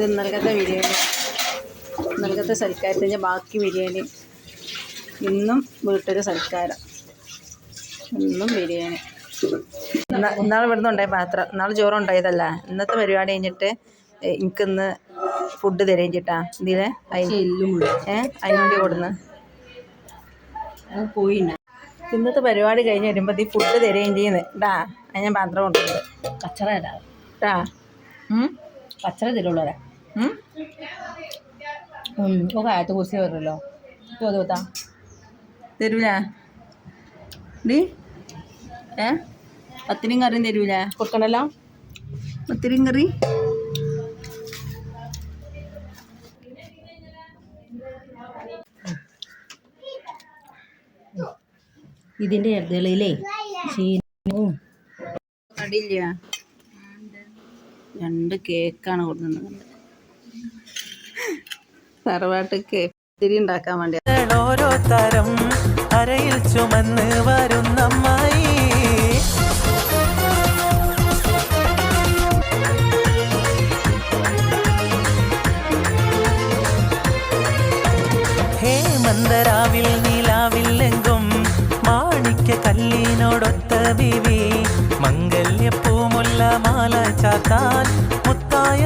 ഇത് ഇന്നലത്തെ ബിരിയാണി, ഇന്നലത്തെ സൽക്കാരത്തിൻ്റെ ബാക്കി ബിരിയാണി. ഇന്നും വീട്ടിൽ സൽക്കാരം, ഇന്നും ബിരിയാണി. ഇന്നാൾ ഇവിടുന്ന് ഉണ്ടായ പാത്രം, ഇന്നാൾ ചോറുണ്ടായതല്ല. ഇന്നത്തെ പരിപാടി കഴിഞ്ഞിട്ട് എനിക്കിന്ന് ഫുഡ് തരുകയും ചിട്ടാ ഇതിലെ അതിനുവേണ്ടി കൊടുന്ന് പോയി. ഇന്നത്തെ പരിപാടി കഴിഞ്ഞ് വരുമ്പോൾ ഈ ഫുഡ് തരുകയും ചെയ്യുന്നത് കേട്ടാ. അത് ഞാൻ പാത്രം കൊണ്ടുണ്ട്. കച്ചറ തരാം കേട്ടാ. കച്ചറ തരുള്ളൂ. കാലത്ത് കുറിച്ച് വരുമല്ലോ ചോദ്യത്താ തരൂല ഡി. പത്തിരിയും കറിയും തരൂല? കൊടുക്കണല്ലോ പത്തിരിയും കറി. ഇതിൻ്റെ ഇടയിലേ ചീനവും കടിയില്ല. 2 കേക്കാണ് കൊടുക്കുന്നത്. തറവാട്ട് കേക്ക് പത്തിരി ഉണ്ടാക്കാൻ വേണ്ടി. ഓരോ തരം അരയിൽ ചുമന്ന് വരുന്നമ്മായി. ഹേമന്തരാവിൽ നിലാവില്ലെങ്കും മാണിക്യ കല്ലിനോടൊത്ത ബിവി. മംഗല്യപ്പൂമുല്ല മാല ചാത്താൻ മുത്തായ